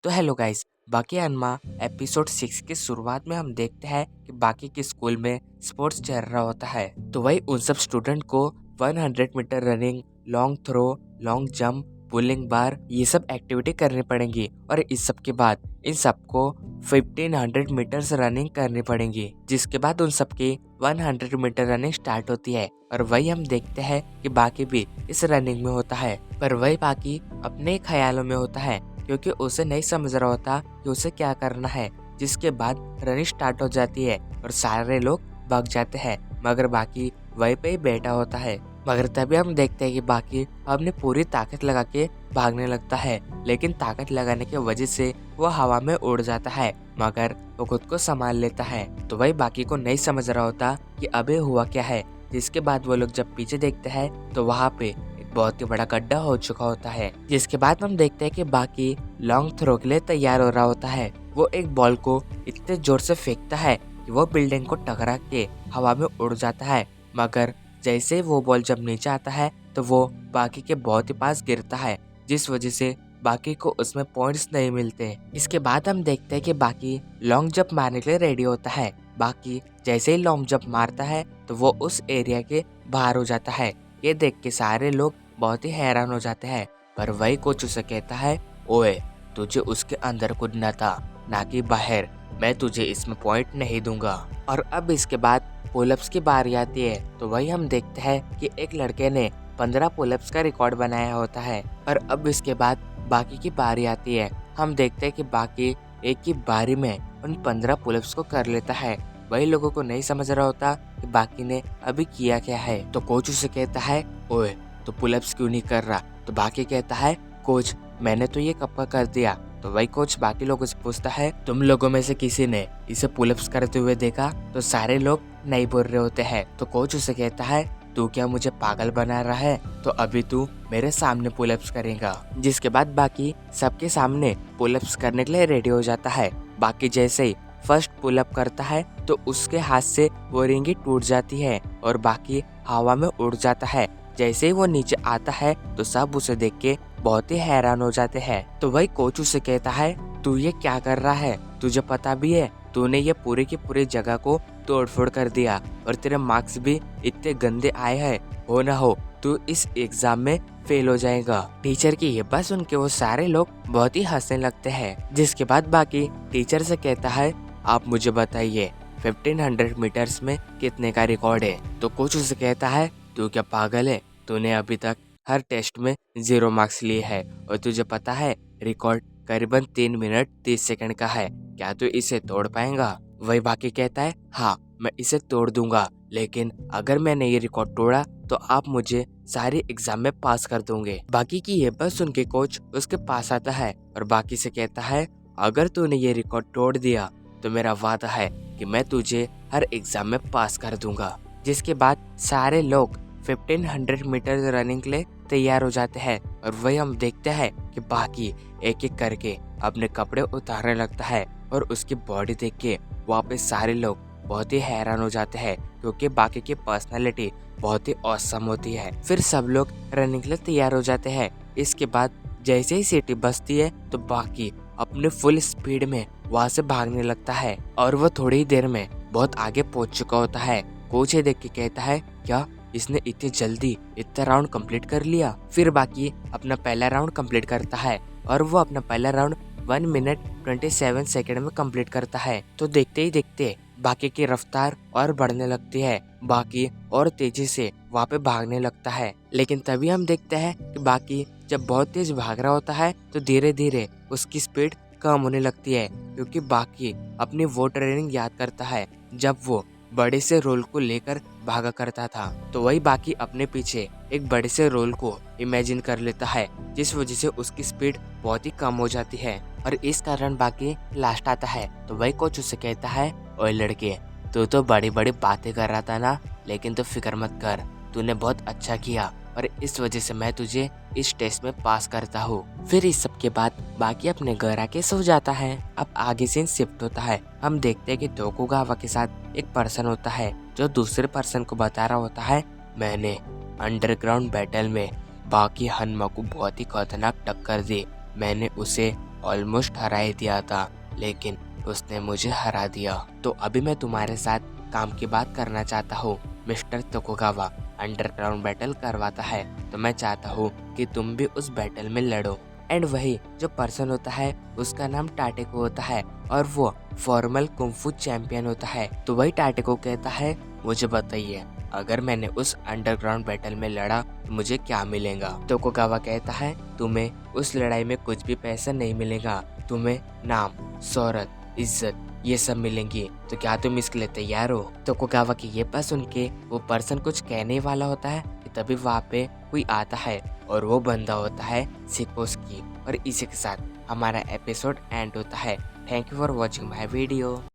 तो hello guys, बाकी अनमा episode 6 की शुरुआत में हम देखते हैं कि बाकी के स्कूल में स्पोर्ट्स चल रहा होता है। तो वही उन सब स्टूडेंट को 100 metre running, long throw, long jump, pulling bar ये सब एक्टिविटी करनी पड़ेंगी और इस सब के बाद इन सबको 1500 मीटर्स रनिंग करनी पड़ेगी, जिसके बाद उन सबकी 100 मीटर रनिंग स्टार्ट होती है। और वही हम देखते हैं कि बाकी भी इस रनिंग में होता है, पर वही बाकी अपने ख्यालों में होता है क्योंकि उसे नहीं समझ रहा होता कि उसे क्या करना है। जिसके बाद रनिंग स्टार्ट हो जाती है और सारे लोग भाग जाते हैं, मगर बाकी वहीं पे ही बैठा होता है। मगर तभी हम देखते हैं कि बाकी अपनी पूरी ताकत लगा के भागने लगता है, लेकिन ताकत लगाने की वजह से वो हवा में उड़ जाता है, मगर वो खुद को संभाल लेता है। तो वही बाकी को नहीं समझ रहा होता कि अबे हुआ क्या है। जिसके बाद वो लोग जब पीछे देखते हैं तो वहाँ पे बहुत ही बड़ा गड्ढा हो चुका होता है। जिसके बाद हम देखते हैं कि बाकी लॉन्ग थ्रो के लिए तैयार हो रहा होता है। वो एक बॉल को इतने जोर से फेंकता है कि वो बिल्डिंग को टकरा के हवा में उड़ जाता है, मगर जैसे वो बॉल जब नीचे आता है तो वो बाकी के बहुत ही पास गिरता है, जिस वजह से बाकी को उसमें पॉइंट्स नहीं मिलते। इसके बाद हम देखते हैं कि बाकी लॉन्ग जंप मारने के लिए रेडी होता है। बाकी जैसे ही लॉन्ग जंप मारता है तो वो उस एरिया के बाहर हो जाता है। ये देख के सारे लोग बहुत ही हैरान हो जाते हैं, पर वही कोच उसे कहता है, ओए तुझे उसके अंदर कूदना था, ना कि बाहर। मैं तुझे इसमें पॉइंट नहीं दूंगा। और अब इसके बाद पुलअप्स की बारी आती है। तो वही हम देखते हैं कि एक लड़के ने 15 पुलअप्स का रिकॉर्ड बनाया होता है। और अब इसके बाद बाकी की बारी आती है। हम देखते हैं कि बाकी एक ही बारी में उन 15 पुलअप्स को कर लेता है। वही लोगों को नहीं समझ रहा होता कि बाकी ने अभी किया क्या है। तो कोच उसे कहता है, ओए तो पुलअप्स क्यों नहीं कर रहा। तो बाकी कहता है, कोच मैंने तो ये कब का कर दिया। तो वही कोच बाकी लोगों से पूछता है, तुम लोगों में से किसी ने इसे पुलअप्स करते हुए देखा। तो सारे लोग नहीं बोल रहे होते हैं। तो कोच उसे कहता है, तू क्या मुझे पागल बना रहा है, तो अभी तू मेरे सामने पुलअप्स करेगा। जिसके बाद बाकी सबके सामने पुलअप्स करने के लिए रेडी हो जाता है। बाकी जैसे ही फर्स्ट पुलअप करता है तो उसके हाथ से वो रिंगी टूट जाती है और बाकी हवा में उड़ जाता है। जैसे ही वो नीचे आता है तो सब उसे देख के बहुत ही हैरान हो जाते हैं। तो वही कोच उसे कहता है, तू ये क्या कर रहा है, तुझे पता भी है तूने ये पूरी की पूरी जगह को तोड़फोड़ कर दिया और तेरे मार्क्स भी इतने गंदे आए हैं, हो ना हो तू इस एग्जाम में फेल हो जाएगा। टीचर की ये बात सुन के वो सारे लोग बहुत ही हंसने लगते हैं। जिसके बाद बाकी टीचर से कहता है, आप मुझे बताइए 1500 मीटर्स में कितने का रिकॉर्ड है। तो कोच उसे कहता है, तू क्या पागल है, तूने अभी तक हर टेस्ट में 0 मार्क्स लिए हैं और तुझे पता है रिकॉर्ड करीबन 3 मिनट 30 सेकंड का है, क्या तू इसे तोड़ पाएगा। वही बाकी कहता है, हाँ मैं इसे तोड़ दूंगा, लेकिन अगर मैंने ये रिकॉर्ड तोड़ा तो आप मुझे सारे एग्जाम में पास कर दोगे। बाकी की ये बात सुन के कोच उसके पास आता है और बाकी से कहता है, अगर तूने ये रिकॉर्ड तोड़ दिया तो मेरा वादा है कि मैं तुझे हर एग्जाम में पास कर दूंगा। जिसके बाद सारे लोग 1500 मीटर रनिंग के लिए तैयार हो जाते हैं और वही हम देखते हैं कि बाकी एक एक करके अपने कपड़े उतारने लगता है और उसकी बॉडी देख के वहाँ पे सारे लोग बहुत ही हैरान हो जाते हैं, क्योंकि बाकी की पर्सनालिटी बहुत ही औसम होती है। फिर सब लोग रनिंग के लिए तैयार हो जाते हैं। इसके बाद जैसे ही सीटी बजती है तो बाकी अपने फुल स्पीड में वहाँ से भागने लगता है और वो थोड़ी ही देर में बहुत आगे पहुँच चुका होता है। कोच ये देख के कहता है, क्या इसने इतनी जल्दी इतना राउंड कंप्लीट कर लिया। फिर बाकी अपना पहला राउंड कंप्लीट करता है और वो अपना पहला राउंड 1 मिनट 27 सेकंड में कंप्लीट करता है। तो देखते ही देखते बाकी की रफ्तार और बढ़ने लगती है। बाकी और तेजी से वहाँ पे भागने लगता है, लेकिन तभी हम देखते हैं कि बाकी जब बहुत तेज भाग रहा होता है तो धीरे धीरे उसकी स्पीड कम होने लगती है, क्योंकि बाकी अपनी वो ट्रेनिंग याद करता है जब वो बड़े से रोल को लेकर भागा करता था। तो वही बाकी अपने पीछे एक बड़े से रोल को इमेजिन कर लेता है, जिस वजह से उसकी स्पीड बहुत ही कम हो जाती है और इस कारण बाकी लास्ट आता है। तो वही कोच उसे कहता है, ओए लड़के तू तो बड़ी बड़ी बातें कर रहा था ना, लेकिन तू फिक्र मत कर, तूने बहुत अच्छा किया और इस वजह से मैं तुझे इस टेस्ट में पास करता हूँ। फिर इस सब के बाद बाकी अपने घर आके सो जाता है। अब आगे सीन शिफ्ट होता है। हम देखते हैं कि तोकुगावा के साथ एक पर्सन होता है जो दूसरे पर्सन को बता रहा होता है, मैंने अंडरग्राउंड बैटल में बाकी हनमा को बहुत ही खतरनाक टक्कर दी, मैंने उसे ऑलमोस्ट हरा ही दिया था, लेकिन उसने मुझे हरा दिया। तो अभी मैं तुम्हारे साथ काम की बात करना चाहता हूँ। मिस्टर तोकुगावा अंडरग्राउंड बैटल करवाता है, तो मैं चाहता हूँ कि तुम भी उस बैटल में लड़ो। एंड वही जो पर्सन होता है उसका नाम टाटेको होता है और वो फॉर्मल कुंफू चैंपियन होता है। तो वही टाटेको कहता है, मुझे बताइए अगर मैंने उस अंडरग्राउंड बैटल में लड़ा तो मुझे क्या मिलेगा। तोकुगावा कहता है, तुम्हें उस लड़ाई में कुछ भी पैसा नहीं मिलेगा, तुम्हें नाम, शोहरत, इज्जत ये सब मिलेंगी। तो क्या तुम इसके लिए तैयार हो। तोकुगावा की ये बात सुन के वो पर्सन कुछ कहने वाला होता है कि तभी वहाँ पे कोई आता है और वो बंदा होता है सिकोस्की। और इसी के साथ हमारा एपिसोड एंड होता है। Thank you for watching my video.